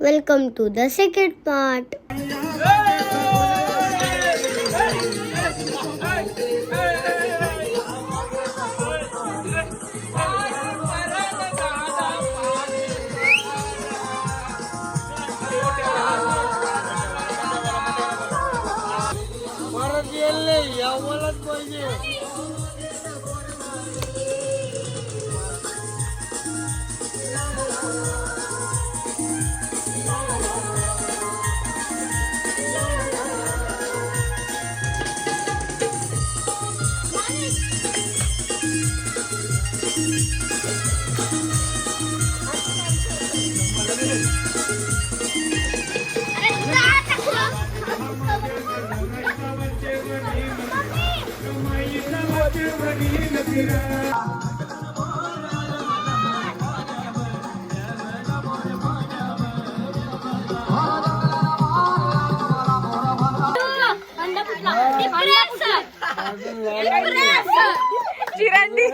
Welcome to the second part. चिरांडी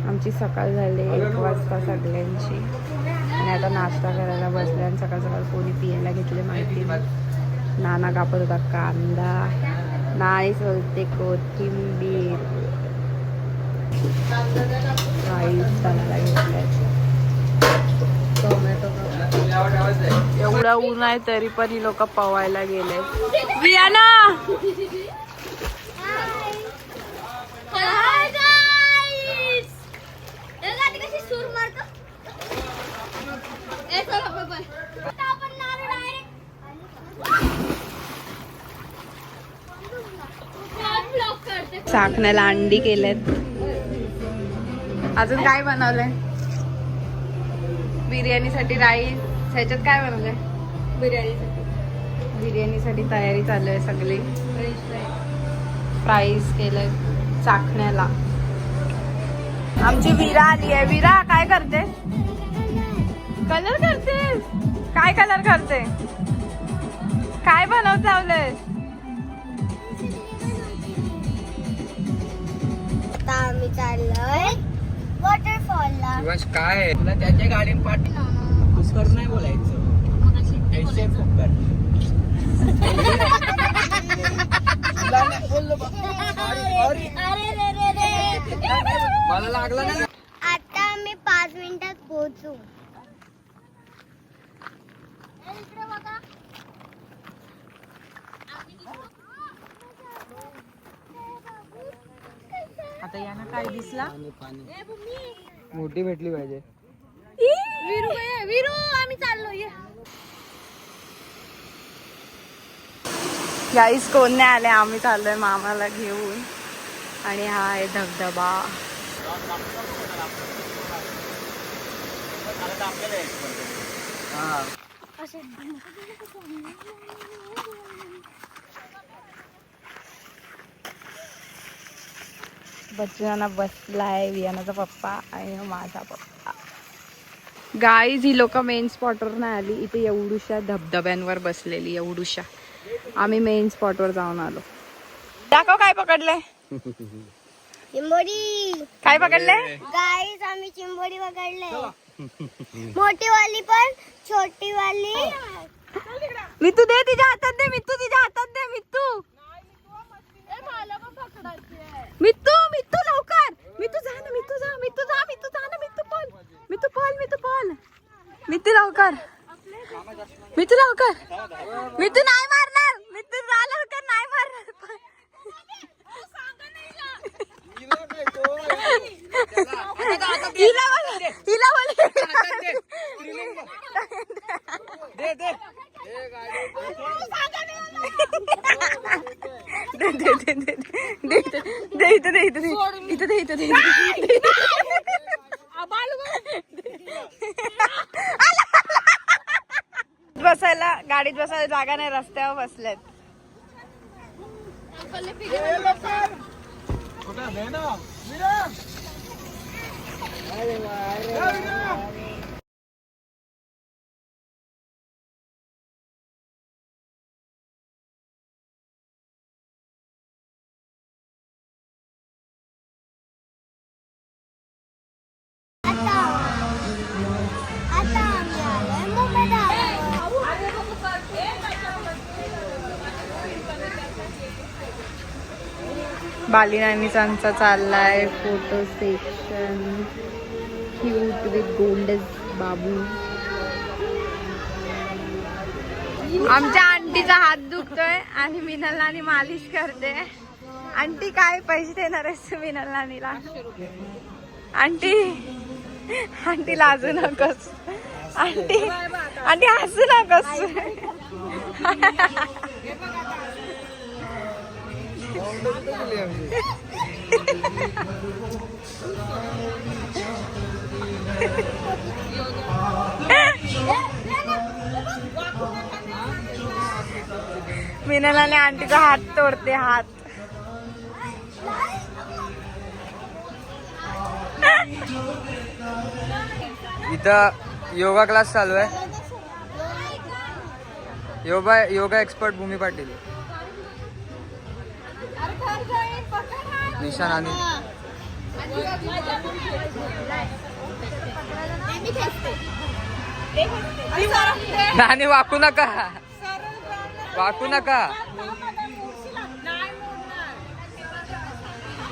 आमची सकाळ झाली 1 वाजता सगळ्यांची आणि आता नाश्ता करायला बसले आणि सकाळ सकाळ कोणी पियायला घेतले माहिती नाही. नाना कापत होता कांदा, नाही सोलते कोथिंबीर, राईस चालायला घेतलाय, टोमॅटो. एवढा ऊन आहे तरी पण ही लोक पवायला गेले. वियाना चाकण्याला अंडी केलेत. अजून काय बनवलंय? बिर्याणीसाठी राईस. ह्याच्यात काय बनवलंय? बिर्याणीसाठी तयारी चालू आहे सगळी. फ्राईज केलंय चाकण्याला. आमची विरा आली आहे. विरा काय करते? कलर करते. काय कलर करते? काय बनवत चावलंय? आता आम्ही चाललोय वॉटरफॉलला. शिवाश काय तुला त्याच्या गाडीत पुष्कर नाही बोलायचं. ऐसे फुकर मला लागला ना. आता आम्ही 5 मिनिटात पोहोचू. आता यांना काय दिसला? मोठी भेटली पाहिजे. विरू आम्ही चाललो. गाईस कोण नाही आले, आम्ही चाललोय मामाला घेऊन. आणि हा आहे धबधबा. बच्चूना बसलाय, वियानाचा पप्पा आणि माझा पप्पा. गाईज ही लोक मेन स्पॉटवर नाही आली, इथे एवढूशा धबधब्यांवर बसलेली. एवढूशा आम्ही मेन स्पॉटवर जाऊन आलो. दाखव काय पकडलंय. चिंबोरी. काय पकडले? गाईस आम्ही चिंबोरी पकडले. मोठी वाली पण छोटी वाली. मित्तू दे तिच्या हातात दे. मित्तू तिच्या हातात दे. मित्तू मित्तू मित्तू लवकर. मित्तू जा ना. मित्तू जा. मित्तू जा. मित्तू जा ना. मित्तू पळ. मित्तू पळ. मित्तू पळ. मित्तू लवकर. मित्तू लवकर. मित्तू नाही मारणार. मित्तू जा लवकर. नाही मारणार. हिला बोल. हिला बोल. दे दे. बसायला गाडीत बसायला जागा नाही, रस्त्यावर बसलेत. आता आम्ही आलोय मुंबईला. बालीनानीचांचा चाललाय photo section. Cute with Gold's बाबू. आमच्या आंटीचा हात दुखतोय आणि मिनल नानी मालिश करते. आंटी काय पैसे देणार आहेस मिनल नानीला? आंटी आंटी लाजू नकोस. आंटी आंटी हसू नकोस. मिनलाने आंटीचा हात तोडते. हात इथं योगा क्लास चालू आहे. योगा एक्सपर्ट भूमी पाटील, निशा नानी. नानी वाकू नका. वाकू नका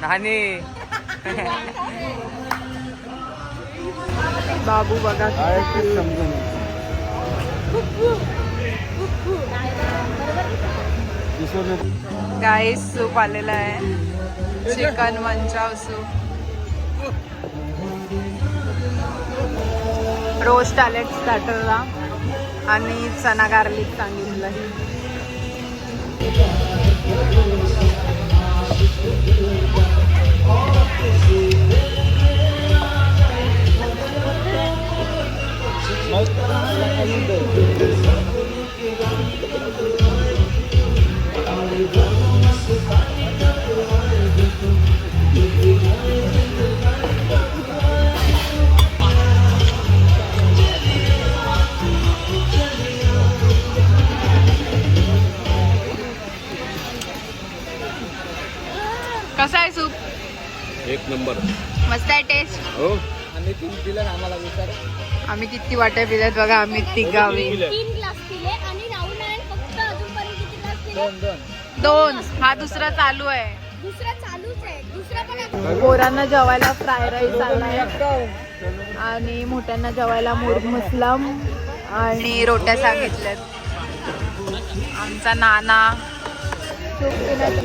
नानी. बाबू बघा गाईस. सूप आलेला आहे. Chicken Manchow soup. रोस्ट आले स्टार्टरला आणि चना गार्लिक सांगितलंय. कसा आहे सूप? एक नंबर. मस्त आहे टेस्ट. हो. आम्ही 3 पिलं आम्हाला विचार. आम्ही किती वाट्या पिल्यात बघा. आम्ही तिघावी 3 ग्लास पिले आणि राहुल नारायण फक्त अजूनपर्यंत किती ग्लास पिले? 2. हा दुसरा चालू आहे. दुसरा चालूच आहे. दुसरा पण पोरांना जेवायला फ्राय राईस आलाय आणि मोठ्यांना जेवायला मुर्ग मुसलम आणि रोट्या सांगितल्यात. आमचा नाना सूप पिण्यात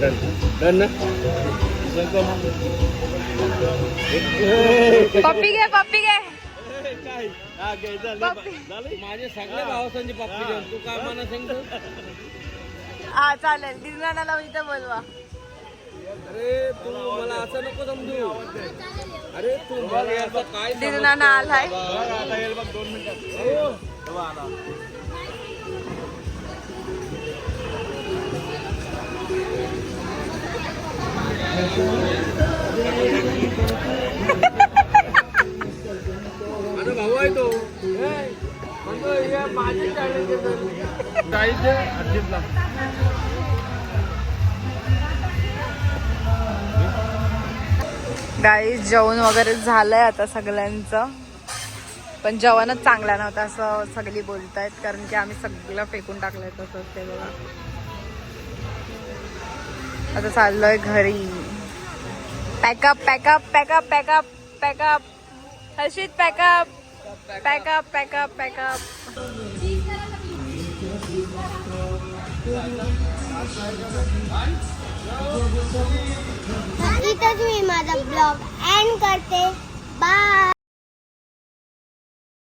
पप्पी घे पप्पी घे. माझे सगळे भावासांची पप्पी देऊन तू काय म्हणा सांगतो. हा चालेल. दिदनाला इथे बोलवा. अरे तू मला असं नको समजू. अरे तू मला असं काय दिदनाना आलाय. माझा भाऊ आहे तो. माझी गाईस जेवण वगैरे झालंय आता सगळ्यांचं. पण जेवणच चांगला नव्हतं असं सगळी बोलतायत, कारण की आम्ही सगळं फेकून टाकलंय तसंच ते बघा. आता चाललोय घरी. Pack up pack up pack up pack up pack up. Harshit pack up pack up pack up pack up. इथंच मी माझा ब्लॉग एंड करते. बाय.